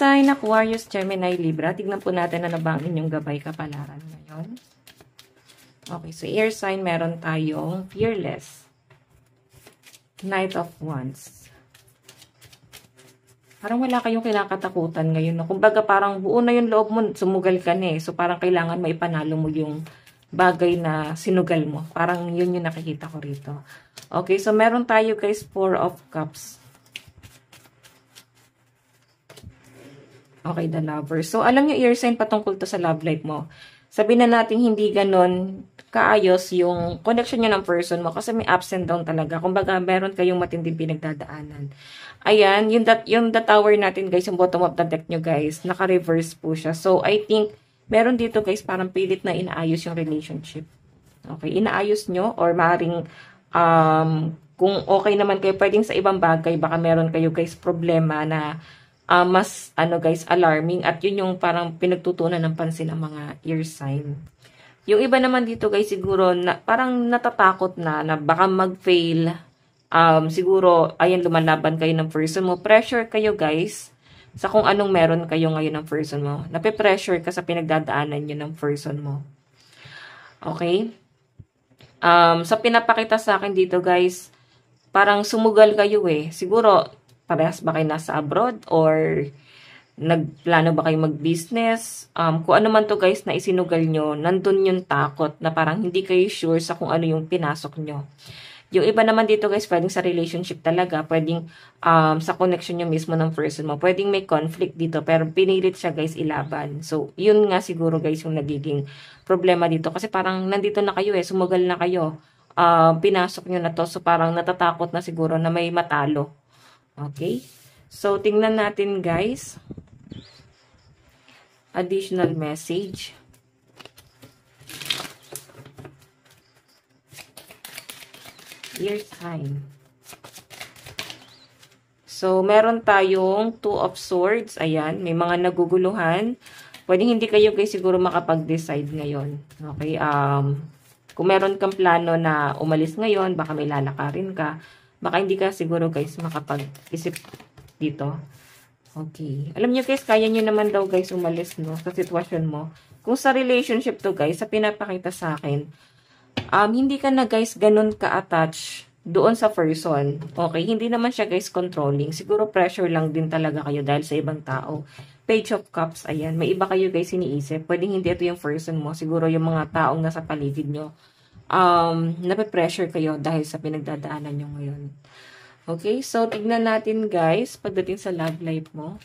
sign, Aquarius, Gemini, Libra. Tignan po natin na ba ang inyong gabay kapalaran ngayon. Okay, so air sign, meron tayong fearless. Knight of Wands. Parang wala kayong kinakatakutan ngayon. No? Kumbaga parang buo na yung loob mo, sumugal ka na eh. So parang kailangan maipanalo mo yung bagay na sinugal mo. Parang yun yung nakikita ko rito. Okay, so meron tayo guys, 4 of Cups. Okay, the Lover. So, alam nyo, air sign patungkol to sa love life mo. Sabihin na natin hindi ganon kaayos yung connection nyo ng person mo kasi may ups and down talaga. Kumbaga, meron kayong matinding pinagdadaanan. Ayan, yung the tower natin guys, yung bottom of the deck nyo guys, naka-reverse po siya. So, I think, meron dito guys, parang pilit na inaayos yung relationship. Okay, inaayos nyo or maaaring, kung okay naman kayo, pwedeng sa ibang bagay, baka meron kayo guys problema na mas guys alarming at yun yung parang pinagtutunan ng pansin ng mga air sign. Yung iba naman dito guys siguro na, parang natatakot na baka mag-fail. Siguro ayan lumalaban kayo ng person mo. Pressure kayo guys sa kung anong meron kayo ngayon ng person mo. Nape-pressure ka sa pinagdadaanan nyo ng person mo. Okay? Sa pinapakita sa akin dito guys, parang sumugal kayo eh. Siguro parehas ba kayo nasa abroad or nagplano ba kayo mag-business? Kung ano man to guys na isinugal nyo, nandun yung takot na parang hindi kayo sure sa kung ano yung pinasok nyo. Yung iba naman dito guys, pwedeng sa relationship talaga, pwedeng sa connection nyo mismo ng person mo, pwedeng may conflict dito, pero pinilit siya guys ilaban. So, yun nga siguro guys yung nagiging problema dito. Kasi parang nandito na kayo eh, sumugal na kayo. Pinasok nyo na to, so parang natatakot na siguro na may matalo. Okay? So, tingnan natin guys. Additional message. Air sign. So, meron tayong 2 of Swords. Ayan, may mga naguguluhan. Pwedeng hindi kayo guys siguro makapag-decide ngayon. Okay? Kung meron kang plano na umalis ngayon, baka may lalakarin ka. Baka hindi ka siguro guys makapag-isip dito. Okay. Alam nyo guys, kaya nyo naman daw guys umalis no, sa sitwasyon mo. Kung sa relationship to guys, sa pinapakita sa akin, hindi ka na guys ganun ka-attach doon sa person. Okay. Hindi naman siya guys controlling. Siguro pressure lang din talaga kayo dahil sa ibang tao. Page of Cups, ayan. May iba kayo guys iniisip. Pwedeng hindi ito yung person mo. Siguro yung mga taong nasa paligid nyo. Nape-pressure kayo dahil sa pinagdadaanan nyo ngayon. Okay, so tignan natin guys, pagdating sa love life mo.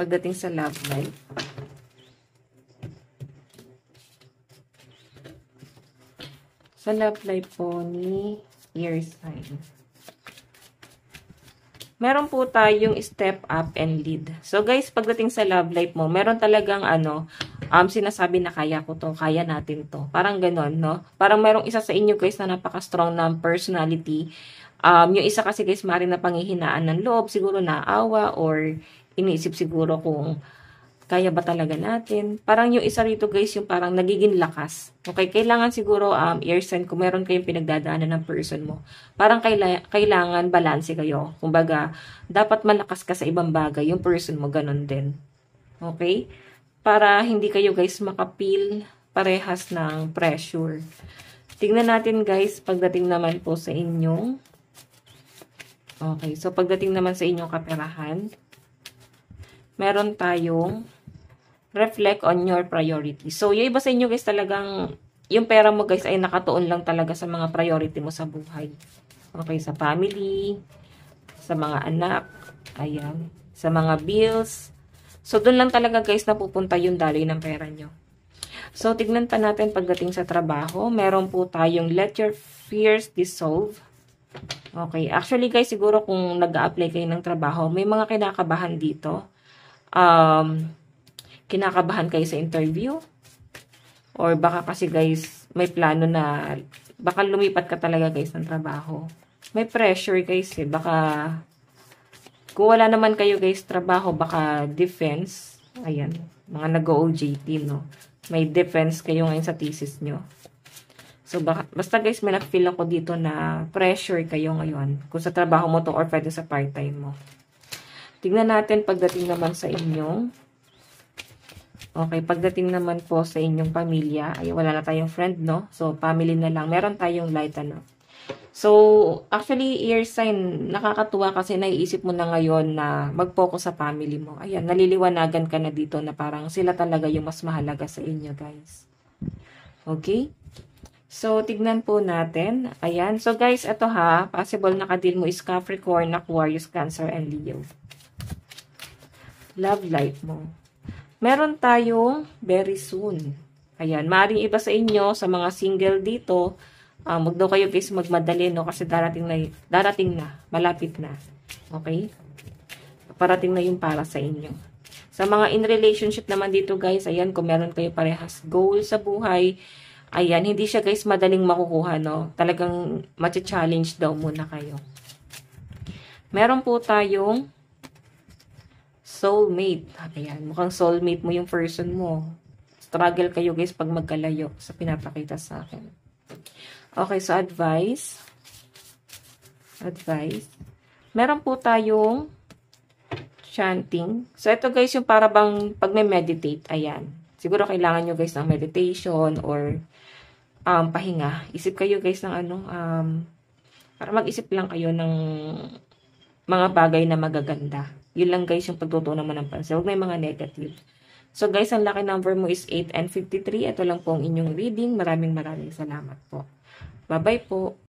Pagdating sa love life. Sa love life po ni air sign. Meron po tayong step up and lead. So guys, pagdating sa love life mo, meron talagang sinasabi na kaya ko to, kaya natin to. Parang ganon, no? Parang merong isa sa inyo guys na napaka-strong na personality. Yung isa kasi guys, maaaring na panghihinaan ng loob, siguro naawa or iniisip siguro kung kaya ba talaga natin. Parang yung isa rito guys, yung parang nagiging lakas. Okay, kailangan siguro air sign kung meron kayong pinagdadaanan ng person mo. Parang kailangan balanse kayo. Kumbaga, dapat malakas ka sa ibang bagay, yung person mo ganon din. Okay? Para hindi kayo guys makapil parehas ng pressure. Tingnan natin guys, pagdating naman po sa inyong okay, so pagdating naman sa inyong kaperahan, meron tayong reflect on your priority. So, yung iba sa inyo guys talagang, yung pera mo guys ay nakatuon lang talaga sa mga priority mo sa buhay. Okay, sa family, sa mga anak, ayan, sa mga bills. So, doon lang talaga guys napupunta yung daloy ng pera nyo. So, tignan pa natin pagdating sa trabaho. Meron po tayong let your fears dissolve. Okay, actually guys, siguro kung nag-a-apply kayo ng trabaho, may mga kinakabahan dito. Kinakabahan kayo sa interview or baka kasi guys may plano na baka lumipat ka talaga guys ng trabaho. May pressure guys eh, baka kung wala naman kayo guys trabaho, baka defense, ayan, mga nag-OJT no, may defense kayo ngayon sa thesis nyo. So basta guys may na-feel ako dito na pressure kayo ngayon kung sa trabaho mo to or pwede sa part-time mo. Tingnan natin pagdating naman sa inyong. Okay, pagdating naman po sa inyong pamilya, ay wala na tayong friend, no? So, family na lang. Meron tayong light, ano? So, actually, air sign, nakakatuwa kasi naiisip mo na ngayon na mag-focus sa family mo. Ayan, naliliwanagan ka na dito na parang sila talaga yung mas mahalaga sa inyo, guys. Okay? So, tignan po natin. Ayan. So, guys, ito ha, possible na kadil mo is Capricorn, Aquarius, Cancer, and Leo. Love life mo. Meron tayong very soon. Ayan, maaaring iba sa inyo, sa mga single dito, wag daw kayo guys magmadali, no? Kasi darating na, malapit na. Okay? Parating na yung para sa inyo. Sa mga in relationship naman dito guys, ayan, kung meron kayo parehas goal sa buhay, ayan, hindi siya guys madaling makukuha, no? Talagang matcha-challenge daw muna kayo. Meron po tayong soulmate. Ayan, mukhang soulmate mo yung person mo. Struggle kayo guys pag magkalayo sa pinapakita sa akin. Okay, so advice. Meron po tayong chanting. So ito guys yung para bang pag may meditate, ayan. Siguro kailangan nyo guys ng meditation or pahinga. Isip kayo guys ng para mag-isip lang kayo ng mga bagay na magaganda. Yun lang guys yung pagtutunan mo ng pansin. Huwag may mga negative. So guys, ang lucky number mo is 8 and 53. Ito lang po ang inyong reading. Maraming salamat po. Bye-bye po.